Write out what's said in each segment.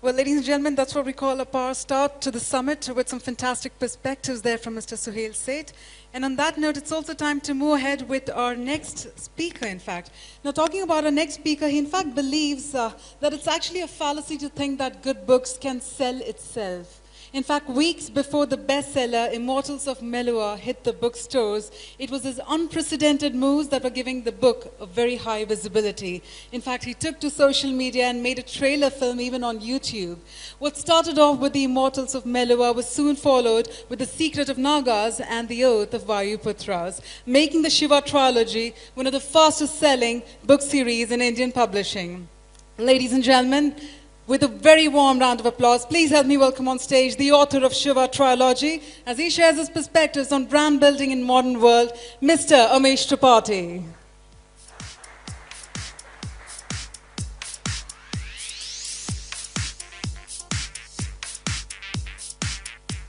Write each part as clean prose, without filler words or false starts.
Well, ladies and gentlemen, that's what we call a power start to the summit with some fantastic perspectives there from Mr. Suhail Seth. And on that note, it's also time to move ahead with our next speaker, in fact. Now, talking about our next speaker, he in fact believes that it's actually a fallacy to think that good books can sell itself. In fact, weeks before the bestseller Immortals of Melua hit the bookstores, it was his unprecedented moves that were giving the book a very high visibility. In fact, he took to social media and made a trailer film even on YouTube. What started off with the Immortals of Melua was soon followed with The Secret of Nagas and The Oath of Vayuputras, making the Shiva trilogy one of the fastest selling book series in Indian publishing. Ladies and gentlemen, with a very warm round of applause, please help me welcome on stage the author of Shiva Trilogy as he shares his perspectives on brand building in modern world, Mr. Amesh Tripathi.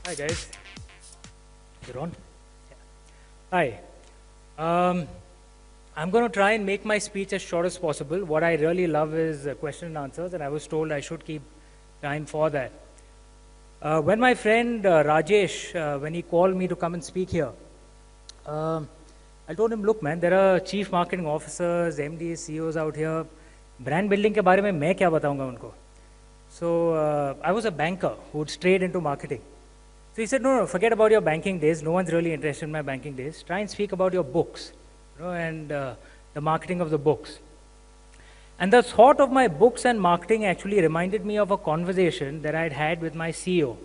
Hi guys, you're on? Yeah. Hi. I'm going to try and make my speech as short as possible. What I really love is question and answers, and I was told I should keep time for that. When my friend Rajesh, when he called me to come and speak here, I told him, look man, there are chief marketing officers, MDs, CEOs out here. Brand building के बारे में मैं क्या बताऊंगा उनको? So I was a banker who strayed into marketing. So he said, no, forget about your banking days. No one's really interested in my banking days. Try and speak about your books. And the marketing of the books. And the thought of my books and marketing actually reminded me of a conversation that I'd had with my CEO.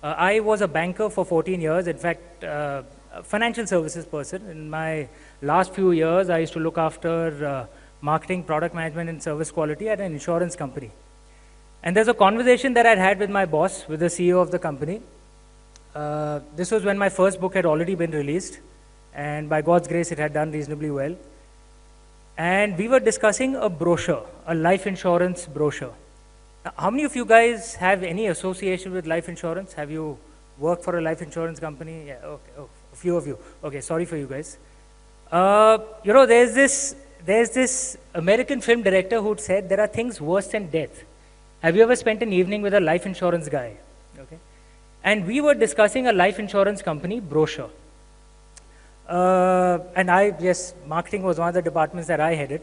I was a banker for 14 years, in fact, a financial services person. In my last few years, I used to look after marketing, product management, and service quality at an insurance company. And there's a conversation that I'd had with my boss, with the CEO of the company. This was when my first book had already been released. And by God's grace, it had done reasonably well. And we were discussing a brochure, a life insurance brochure. Now, how many of you guys have any association with life insurance? Have you worked for a life insurance company? Yeah, okay, oh, a few of you. Okay, sorry for you guys. There's this American film director who said there are things worse than death. Have you ever spent an evening with a life insurance guy? Okay. And we were discussing a life insurance company brochure. Yes, marketing was one of the departments that I headed.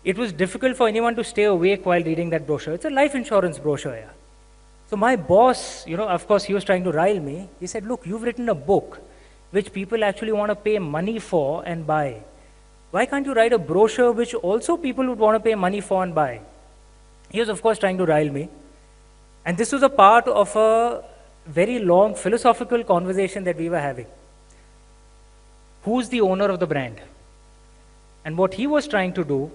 It was difficult for anyone to stay awake while reading that brochure. It's a life insurance brochure, yeah. So my boss, of course, he was trying to rile me. He said, look, you've written a book which people actually want to pay money for and buy. Why can't you write a brochure which also people would want to pay money for and buy? He was, of course, trying to rile me. And this was a part of a very long philosophical conversation that we were having. Who's the owner of the brand? And what he was trying to do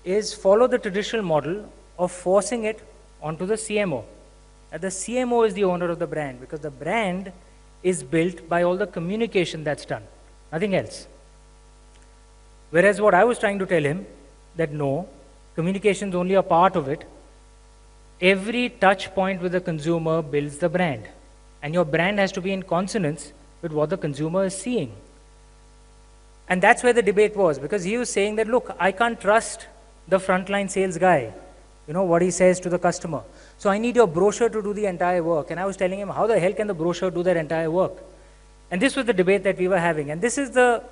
is follow the traditional model of forcing it onto the CMO. That the CMO is the owner of the brand because the brand is built by all the communication that's done, nothing else. Whereas what I was trying to tell him, that no, communication is only a part of it. Every touch point with the consumer builds the brand. And your brand has to be in consonance with what the consumer is seeing. And that's where the debate was, because he was saying that, look, I can't trust the frontline sales guy, what he says to the customer. So I need your brochure to do the entire work. And I was telling him, how the hell can the brochure do that entire work? And this was the debate that we were having. And this is the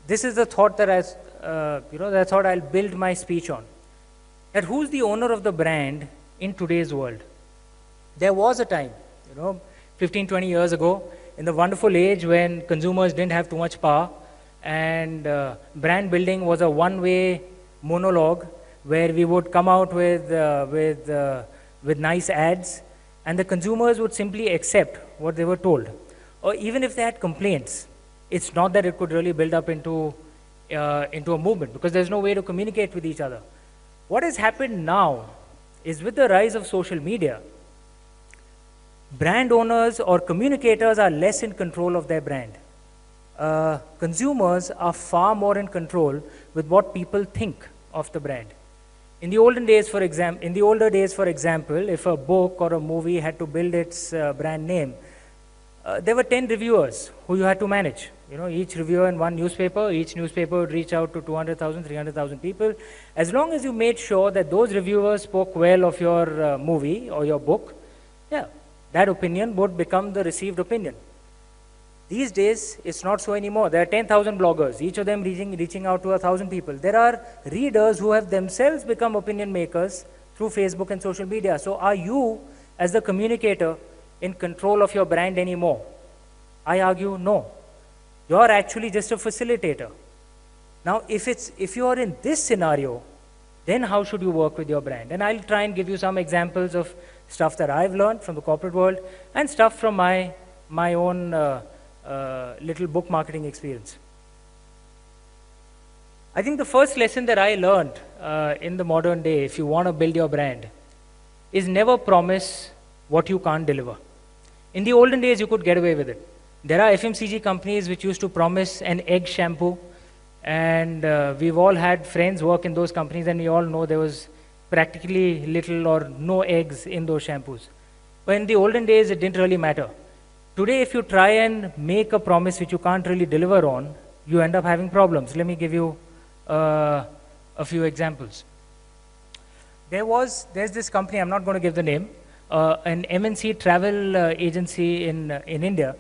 thought that that I thought I'll build my speech on. That who's the owner of the brand in today's world? There was a time, 15, 20 years ago, in the wonderful age when consumers didn't have too much power, and brand building was a one-way monologue where we would come out with nice ads, and the consumers would simply accept what they were told. Or even if they had complaints, it's not that it could really build up into a movement because there's no way to communicate with each other. What has happened now is with the rise of social media, brand owners or communicators are less in control of their brand. Consumers are far more in control with what people think of the brand. In the older days, for example, if a book or a movie had to build its brand name, there were 10 reviewers who you had to manage. You know, each reviewer in one newspaper, each newspaper would reach out to 200,000, 300,000 people. As long as you made sure that those reviewers spoke well of your movie or your book, yeah, that opinion would become the received opinion. These days, it's not so anymore. There are 10,000 bloggers, each of them reaching out to 1,000 people. There are readers who have themselves become opinion makers through Facebook and social media. So are you, as the communicator, in control of your brand anymore? I argue no. You're actually just a facilitator. Now, if you are in this scenario, then how should you work with your brand? And I'll try and give you some examples of stuff that I've learned from the corporate world and stuff from my own little book marketing experience. I think the first lesson that I learned in the modern day, if you want to build your brand, is never promise what you can't deliver. In the olden days, you could get away with it. There are FMCG companies which used to promise an egg shampoo, and we've all had friends work in those companies, and we all know there was practically little or no eggs in those shampoos. But in the olden days, it didn't really matter. Today, if you try and make a promise which you can't really deliver on, you end up having problems. Let me give you a few examples. There's this company, I'm not going to give the name, an MNC travel agency in India,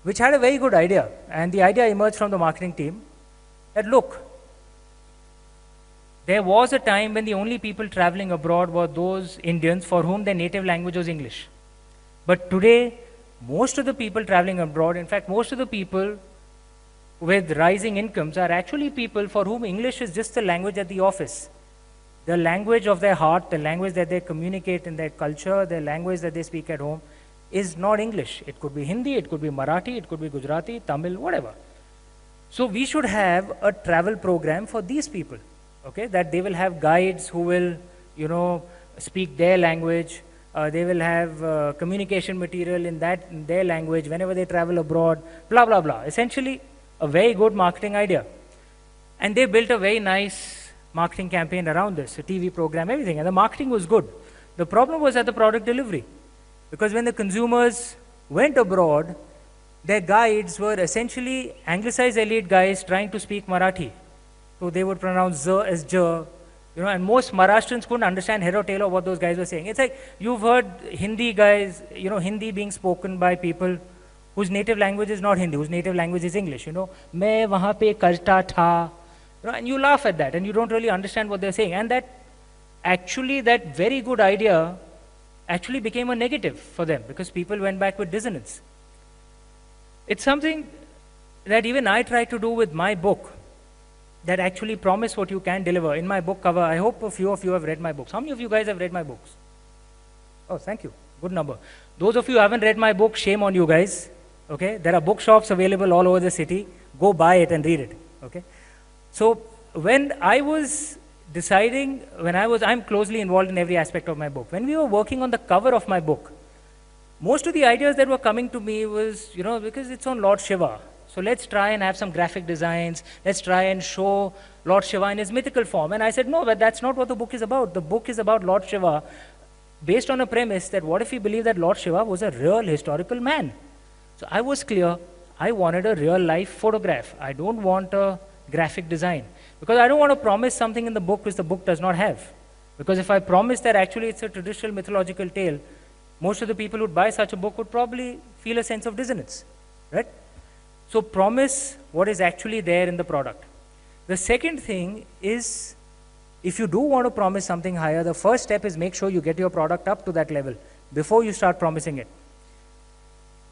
which had a very good idea. And the idea emerged from the marketing team that, look, there was a time when the only people traveling abroad were those Indians for whom their native language was English. But today, most of the people traveling abroad, in fact, most of the people with rising incomes are actually people for whom English is just the language at the office. The language of their heart, the language that they communicate in their culture, the language that they speak at home is not English. It could be Hindi, it could be Marathi, it could be Gujarati, Tamil, whatever. So we should have a travel program for these people, okay? That they will have guides who will, you know, speak their language. They will have communication material in their language whenever they travel abroad, blah, blah, blah. Essentially, a very good marketing idea. And they built a very nice marketing campaign around this, a TV program, everything. And the marketing was good. The problem was at the product delivery. Because when the consumers went abroad, their guides were essentially anglicized elite guys trying to speak Marathi. So they would pronounce Z as J, you know, and most Maharashtrians couldn't understand head or tail of what those guys were saying. It's like you've heard Hindi guys, you know, Hindi being spoken by people whose native language is not Hindi, whose native language is English, you know. Main wahan pe karta tha, you know, and you laugh at that and you don't really understand what they're saying. And that very good idea actually became a negative for them because people went back with dissonance. It's something that even I try to do with my book, that actually promise what you can deliver. In my book cover, I hope a few of you have read my books. How many of you guys have read my books? Oh, thank you. Good number. Those of you who haven't read my book, shame on you guys. Okay? There are bookshops available all over the city. Go buy it and read it. Okay? So when I was deciding, I'm closely involved in every aspect of my book. When we were working on the cover of my book, most of the ideas that were coming to me was, you know, because it's on Lord Shiva. So let's try and have some graphic designs. Let's try and show Lord Shiva in his mythical form. And I said, no, but that's not what the book is about. The book is about Lord Shiva based on a premise that what if we believe that Lord Shiva was a real historical man? So I was clear, I wanted a real life photograph. I don't want a graphic design. Because I don't want to promise something in the book which the book does not have. Because if I promise that actually it's a traditional mythological tale, most of the people who would buy such a book would probably feel a sense of dissonance, right? So promise what is actually there in the product. The second thing is, if you do want to promise something higher, the first step is make sure you get your product up to that level before you start promising it.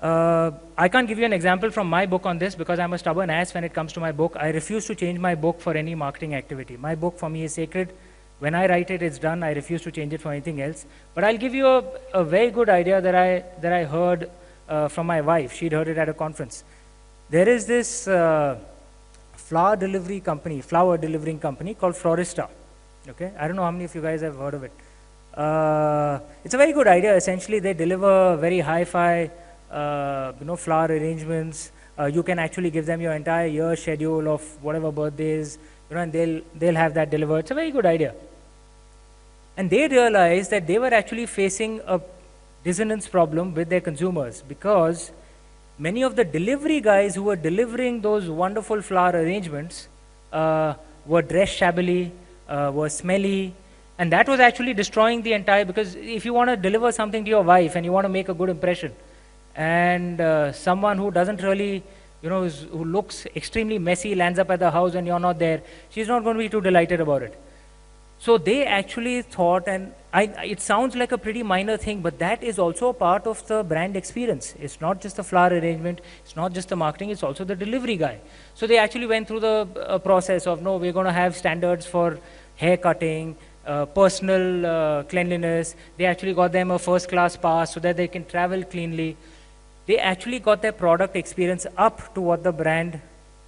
I can't give you an example from my book on this because I'm a stubborn ass when it comes to my book. I refuse to change my book for any marketing activity. My book for me is sacred. When I write it, it's done. I refuse to change it for anything else. But I'll give you a very good idea that I heard from my wife. She'd heard it at a conference. There is this flower delivering company called Florista. Okay, I don't know how many of you guys have heard of it. It's a very good idea. Essentially, they deliver very hi-fi, flower arrangements. You can actually give them your entire year schedule of whatever birthdays, and they'll have that delivered. It's a very good idea. And they realized that they were actually facing a dissonance problem with their consumers because many of the delivery guys who were delivering those wonderful flower arrangements were dressed shabbily, were smelly, and that was actually destroying the entire, because if you want to deliver something to your wife and you want to make a good impression, and someone who doesn't really, who looks extremely messy lands up at the house and you're not there, she's not going to be too delighted about it. So they actually thought, and it sounds like a pretty minor thing, but that is also a part of the brand experience. It's not just the flower arrangement, it's not just the marketing, it's also the delivery guy. So they actually went through the process of, no, we're going to have standards for hair cutting, personal cleanliness. They actually got them a first class pass so that they can travel cleanly. They actually got their product experience up to what the brand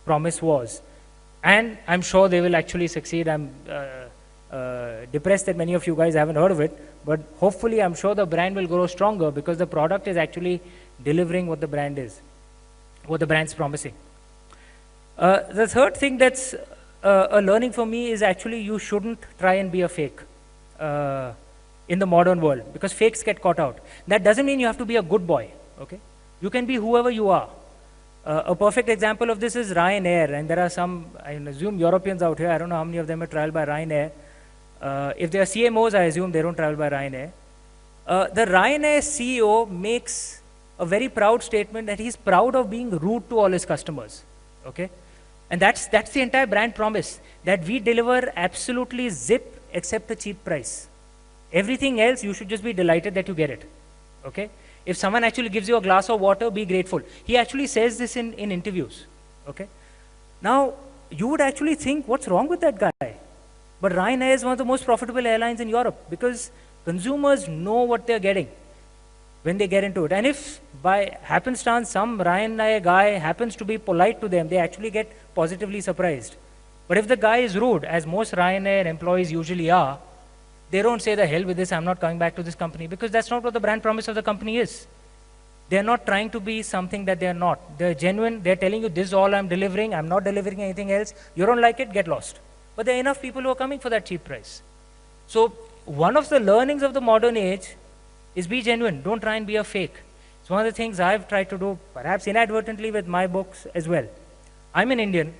promise was. And I'm sure they will actually succeed. I'm depressed that many of you guys haven't heard of it, but hopefully I'm sure the brand will grow stronger because the product is actually delivering what the brand is, what the brand's promising. The third thing that's a learning for me is actually you shouldn't try and be a fake in the modern world, because fakes get caught out. That doesn't mean you have to be a good boy, okay? You can be whoever you are. A perfect example of this is Ryanair, and there are some, I assume, Europeans out here. I don't know how many of them are traveled by Ryanair. If they are CMOs, I assume they don't travel by Ryanair. The Ryanair CEO makes a very proud statement that he's proud of being rude to all his customers, okay? And that's the entire brand promise, that we deliver absolutely zip except a cheap price. Everything else, you should just be delighted that you get it, okay? If someone actually gives you a glass of water, be grateful. He actually says this in interviews, okay? Now, you would actually think, what's wrong with that guy? But Ryanair is one of the most profitable airlines in Europe because consumers know what they're getting when they get into it. And if by happenstance some Ryanair guy happens to be polite to them, they actually get positively surprised. But if the guy is rude, as most Ryanair employees usually are, they don't say, the hell with this, I'm not coming back to this company, because that's not what the brand promise of the company is. They're not trying to be something that they're not. They're genuine, they're telling you, this is all I'm delivering, I'm not delivering anything else. You don't like it, get lost. But there are enough people who are coming for that cheap price. So one of the learnings of the modern age is be genuine, don't try and be a fake. It's one of the things I've tried to do, perhaps inadvertently, with my books as well. I'm an Indian,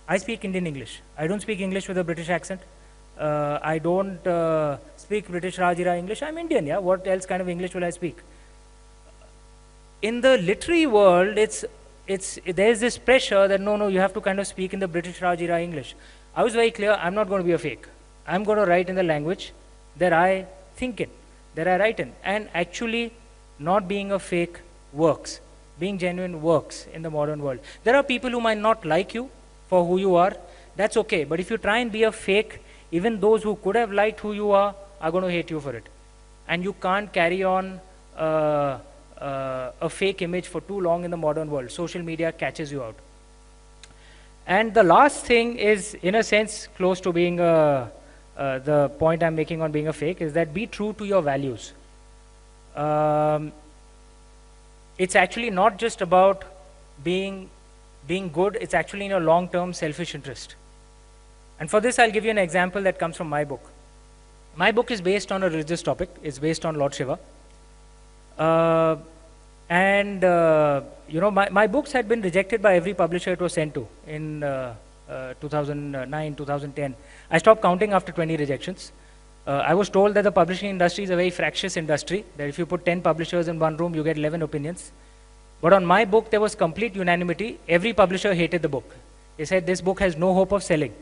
I speak Indian English. I don't speak English with a British accent. I don't speak British Rajira English. I'm Indian, yeah? What else kind of English will I speak? In the literary world, there's this pressure that no, you have to kind of speak in the British Rajira English. I was very clear, I'm not going to be a fake. I'm going to write in the language that I think in, that I write in. And actually, not being a fake works. Being genuine works in the modern world. There are people who might not like you for who you are. That's okay. But if you try and be a fake, even those who could have liked who you are going to hate you for it. And you can't carry on a fake image for too long in the modern world. Social media catches you out. And the last thing is, in a sense, close to being the point I'm making on being a fake, is that be true to your values. It's actually not just about being good, it's actually in your long-term selfish interest. And for this, I'll give you an example that comes from my book. My book is based on a religious topic. It's based on Lord Shiva. My books had been rejected by every publisher it was sent to in 2009, 2010. I stopped counting after 20 rejections. I was told that the publishing industry is a very fractious industry, that if you put 10 publishers in one room, you get 11 opinions. But on my book, there was complete unanimity. Every publisher hated the book. They said, this book has no hope of selling.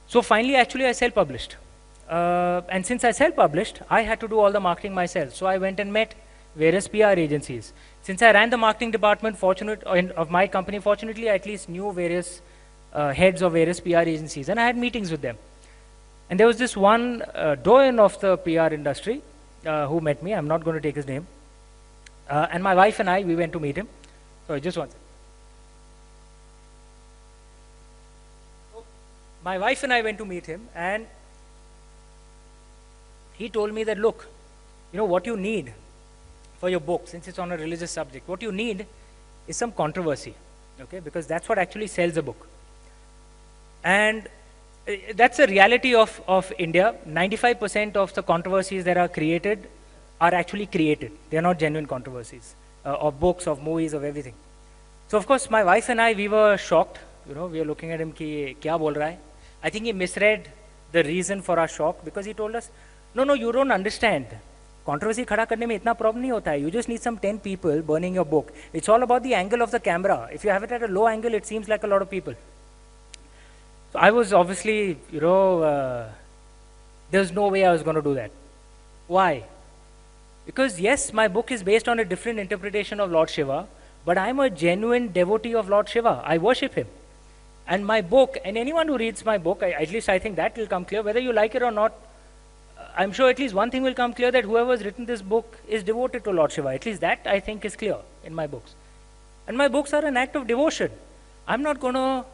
So finally, actually, I self-published. And since I self-published, I had to do all the marketing myself. So I went and met various PR agencies. Since I ran the marketing department of my company, fortunately, I at least knew various heads of various PR agencies, and I had meetings with them. And there was this one doyen of the PR industry who met me. I'm not going to take his name. And my wife and I, we went to meet him. Sorry, just one second. My wife and I went to meet him, and he told me that, look, what you need for your book, since it's on a religious subject, what you need is some controversy, okay? Because that's what actually sells a book. And that's the reality of India. 95% of the controversies that are created are actually created. They're not genuine controversies. of books, of movies, of everything. So of course, my wife and I, we were shocked. You know, we were looking at him, ki kya bol raha hai? I think he misread the reason for our shock because he told us, no, you don't understand. Controversy khada karne mein itna problem nahi hota hai. You just need some 10 people burning your book. It's all about the angle of the camera. If you have it at a low angle, it seems like a lot of people. So I was obviously, you know, there's no way I was going to do that. Why? Because yes, my book is based on a different interpretation of Lord Shiva, but I'm a genuine devotee of Lord Shiva. I worship him. And my book, and anyone who reads my book, at least I think that will come clear, whether you like it or not, I'm sure at least one thing will come clear, that whoever has written this book is devoted to Lord Shiva. At least that I think is clear in my books. And my books are an act of devotion. I'm not going to,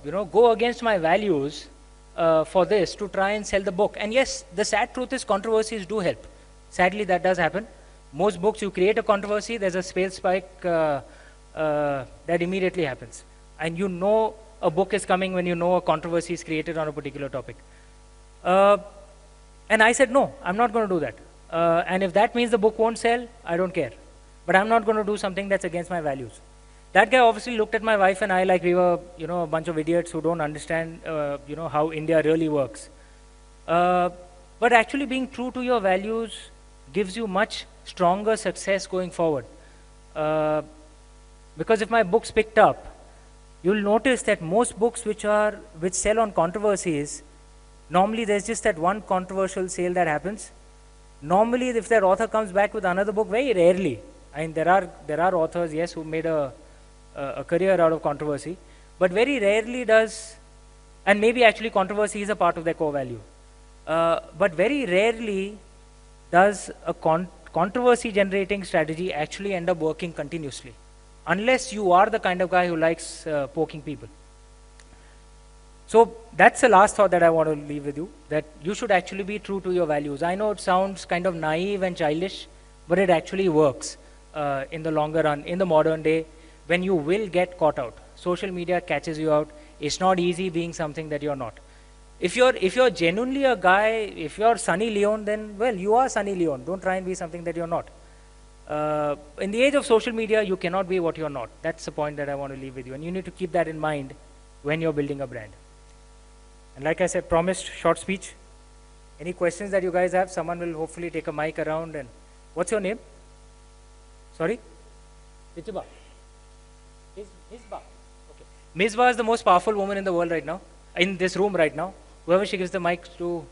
you know, go against my values for this to try and sell the book. And yes, the sad truth is controversies do help. Sadly, that does happen. Most books, you create a controversy, there's a sales spike that immediately happens. And you know a book is coming when you know a controversy is created on a particular topic. And I said, no, I'm not going to do that. And if that means the book won't sell, I don't care. But I'm not going to do something that's against my values. That guy obviously looked at my wife and I like we were, you know, a bunch of idiots who don't understand, you know, how India really works. But actually being true to your values gives you much stronger success going forward. Because if my books picked up, you'll notice that most books which sell on controversies, normally there's just that one controversial sale that happens. Normally, if that author comes back with another book, very rarely. I mean, there are authors, yes, who made a career out of controversy, but very rarely does, and maybe actually controversy is a part of their core value. But very rarely does a controversy generating strategy actually end up working continuously, unless you are the kind of guy who likes poking people. So that's the last thought that I want to leave with you, that you should actually be true to your values. I know it sounds kind of naive and childish, but it actually works in the longer run, in the modern day, when you will get caught out. Social media catches you out. It's not easy being something that you're not. If you're genuinely a guy, if you're Sunny Leone, then, well, you are Sunny Leone. Don't try and be something that you're not. In the age of social media, you cannot be what you're not. That's the point that I want to leave with you. And you need to keep that in mind when you're building a brand. And like I said, promised short speech. Any questions that you guys have? Someone will hopefully take a mic around. And what's your name? Sorry? Mitsuba. Misbah. Okay. Misbah is the most powerful woman in the world right now, in this room right now. Whoever she gives the mic to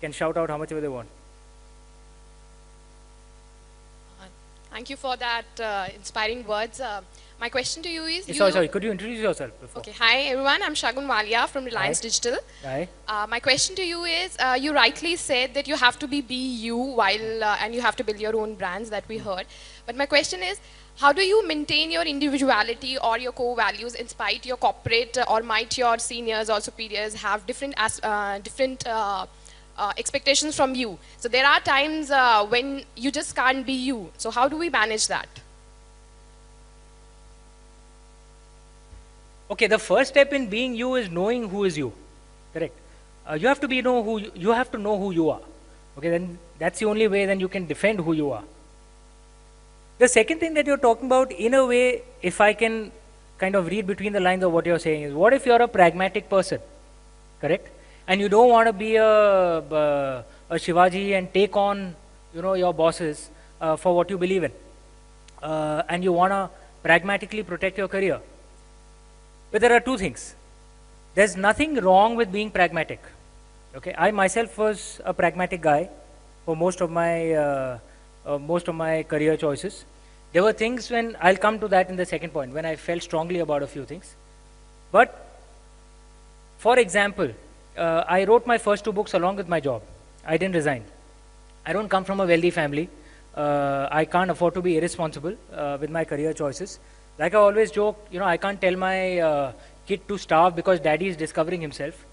can shout out how much ever they want. Thank you for that inspiring words. My question to you is... Sorry, could you introduce yourself before? Okay, hi everyone, I'm Shagun Walia from Reliance Digital. Hi. My question to you is, you rightly said that you have to be you while, and you have to build your own brands, that we heard. But my question is, how do you maintain your individuality or your core values in spite your corporate or might your seniors or superiors have different expectations from you? So there are times when you just can't be you. So how do we manage that? Okay, the first step in being you is knowing who is you. Correct. You have to you have to know who you are. Okay, then that's the only way then you can defend who you are. The second thing that you're talking about, in a way, if I can kind of read between the lines of what you're saying, is what if you're a pragmatic person, correct? And you don't want to be a Shivaji and take on, you know, your bosses for what you believe in, and you want to pragmatically protect your career. But there are two things. There's nothing wrong with being pragmatic. Okay, I myself was a pragmatic guy for most of my career choices. There were things when, I'll come to that in the second point, when I felt strongly about a few things. But, for example, I wrote my first 2 books along with my job. I didn't resign. I don't come from a wealthy family. I can't afford to be irresponsible with my career choices. Like I always joke, you know, I can't tell my kid to starve because daddy is discovering himself.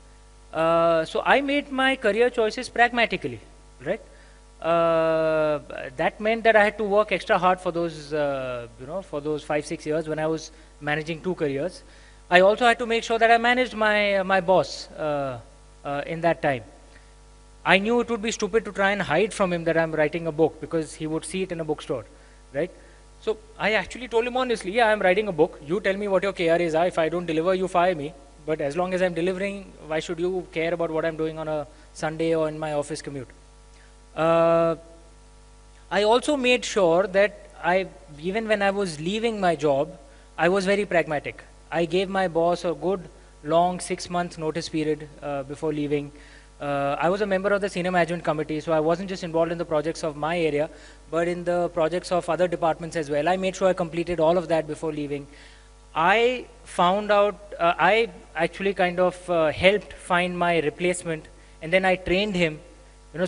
So I made my career choices pragmatically, right? That meant that I had to work extra hard for those, for those 5-6 years when I was managing 2 careers. I also had to make sure that I managed my boss in that time. I knew it would be stupid to try and hide from him that I'm writing a book because he would see it in a bookstore. right? So I actually told him honestly, yeah, I'm writing a book. You tell me what your KRAs are. If I don't deliver, you fire me. But as long as I'm delivering, why should you care about what I'm doing on a Sunday or in my office commute? I also made sure that even when I was leaving my job, I was very pragmatic. I gave my boss a good long 6 month notice period before leaving. I was a member of the senior management committee, so I wasn't just involved in the projects of my area, but in the projects of other departments as well. I made sure I completed all of that before leaving. I found out, I actually kind of helped find my replacement, and then I trained him.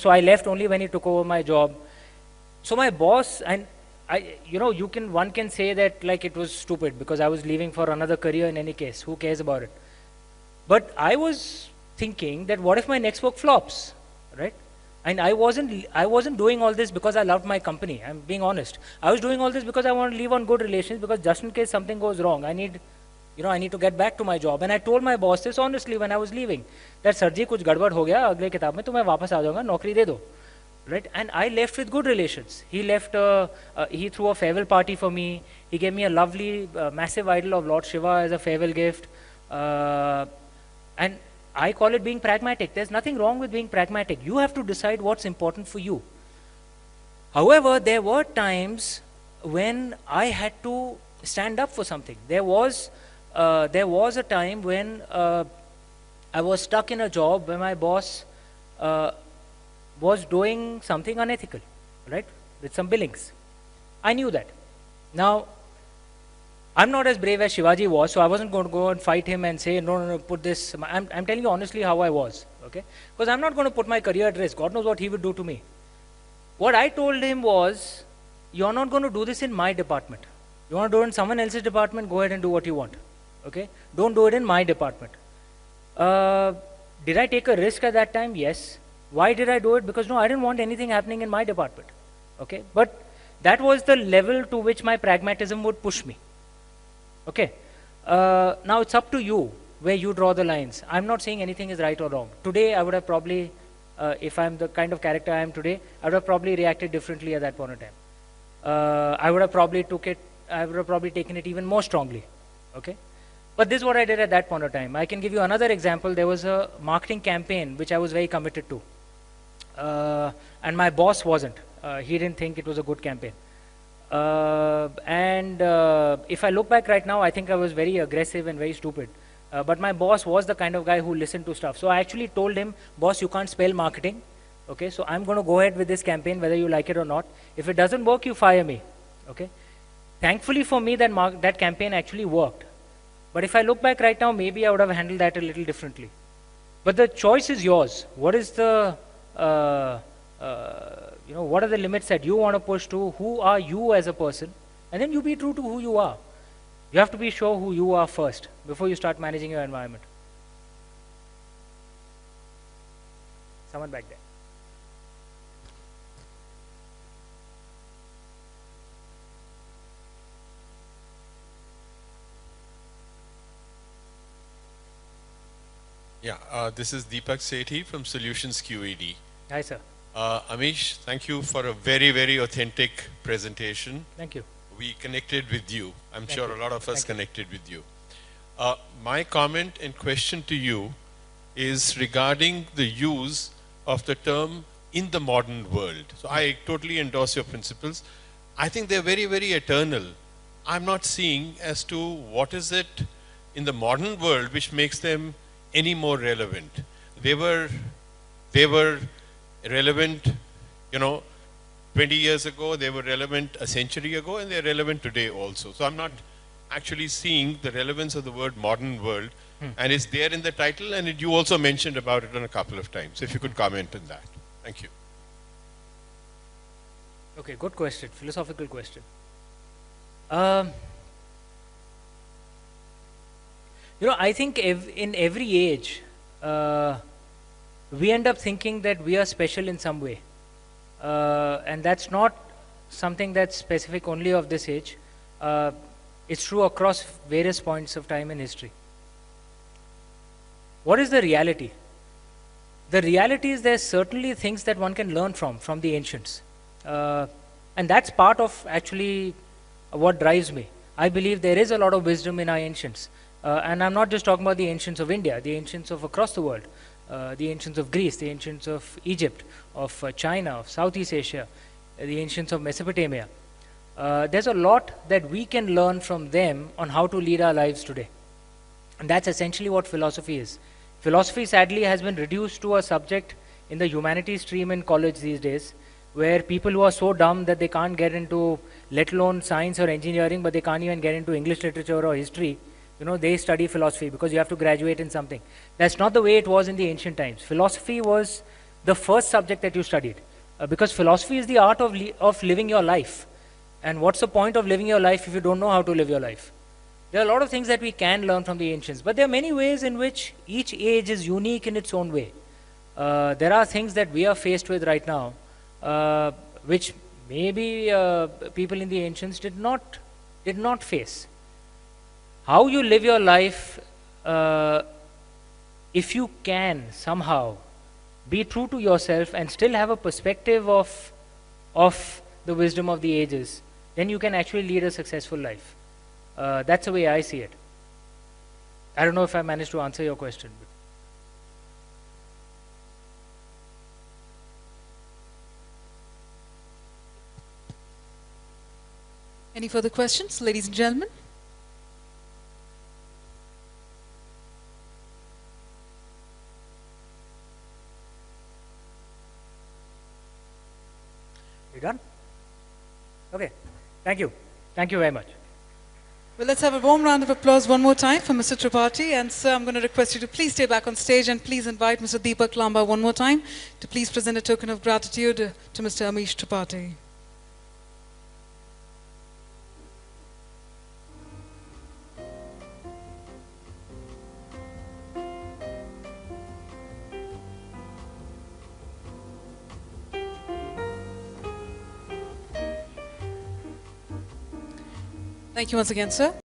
So I left only when he took over my job. So my boss, and one can say that like it was stupid because I was leaving for another career in any case. Who cares about it? But I was thinking that what if my next work flops, right? And I wasn't doing all this because I loved my company. I'm being honest. I was doing all this because I want to leave on good relations, because just in case something goes wrong, I need to get back to my job. And I told my boss this honestly when I was leaving, that sir ji kuch gadbad ho gaya agle kitab mein, to main wapas aa jaunga, naukri de do. Right? And I left with good relations. He he threw a farewell party for me. He gave me a lovely, massive idol of Lord Shiva as a farewell gift. And I call it being pragmatic. There's nothing wrong with being pragmatic. You have to decide what's important for you. However, there were times when I had to stand up for something. There was a time when I was stuck in a job where my boss was doing something unethical, right, with some billings. I knew that. Now, I'm not as brave as Shivaji was, so I wasn't going to go and fight him and say, no, put this. I'm telling you honestly how I was, okay? Because I'm not going to put my career at risk. God knows what he would do to me. What I told him was, you're not going to do this in my department. You want to do it in someone else's department, go ahead and do what you want, okay? Don't do it in my department. Did I take a risk at that time? Yes. Why did I do it? Because no, I didn't want anything happening in my department, okay? But that was the level to which my pragmatism would push me, okay? Now it's up to you where you draw the lines. I'm not saying anything is right or wrong. Today I would have probably, if I'm the kind of character I am today, I would have probably reacted differently at that point in time. I would have probably taken it even more strongly, okay? But this is what I did at that point of time. I can give you another example. There was a marketing campaign which I was very committed to. And my boss wasn't. He didn't think it was a good campaign. If I look back right now, I think I was very aggressive and very stupid. But my boss was the kind of guy who listened to stuff. So I actually told him, boss, you can't spell marketing. Okay, so I'm going to go ahead with this campaign whether you like it or not. If it doesn't work, you fire me. Okay. Thankfully for me, that campaign actually worked. But if I look back right now, maybe I would have handled that a little differently. But the choice is yours. What is the what are the limits that you want to push to? Who are you as a person? And then you be true to who you are. You have to be sure who you are first before you start managing your environment. Someone back there. Yeah, this is Deepak Sethi from Solutions QED. Hi, sir. Amish, thank you for a very, very authentic presentation. Thank you. We connected with you. I'm Thank sure you. a lot of us Thank you. connected with you. My comment and question to you is regarding the use of the term in the modern world. So I totally endorse your principles. I think they're very, very eternal. I'm not seeing as to what is it in the modern world which makes them any more relevant. They were relevant, 20 years ago, they were relevant a century ago, and they're relevant today also. So I'm not actually seeing the relevance of the word modern world, and it's there in the title, and you also mentioned about it on a couple of times. If you could comment on that. Thank you. Okay, good question, philosophical question. I think in every age, we end up thinking that we are special in some way. And that's not something that's specific only of this age. It's true across various points of time in history. What is the reality? The reality is there's certainly things that one can learn from the ancients. And And that's part of actually what drives me. I believe there is a lot of wisdom in our ancients. And I'm not just talking about the ancients of India, the ancients of across the world, the ancients of Greece, the ancients of Egypt, of China, of Southeast Asia, the ancients of Mesopotamia. There's a lot that we can learn from them on how to lead our lives today. And that's essentially what philosophy is. Philosophy, sadly, has been reduced to a subject in the humanities stream in college these days, where people who are so dumb that they can't get into, let alone science or engineering, but they can't even get into English literature or history, they study philosophy because you have to graduate in something. That's not the way it was in the ancient times. Philosophy was the first subject that you studied, because philosophy is the art of living your life. And what's the point of living your life if you don't know how to live your life? There are a lot of things that we can learn from the ancients, but there are many ways in which each age is unique in its own way. There are things that we are faced with right now, which maybe people in the ancients did not face. How you live your life, if you can somehow be true to yourself and still have a perspective of the wisdom of the ages, then you can actually lead a successful life. That's the way I see it. I don't know if I managed to answer your question. Any further questions, ladies and gentlemen? You done? Okay. Thank you. Thank you very much. Well, let's have a warm round of applause one more time for Mr. Tripathi. And sir, I'm going to request you to please stay back on stage and please invite Mr. Deepak Lamba one more time to please present a token of gratitude to Mr. Amish Tripathi. Thank you once again, sir.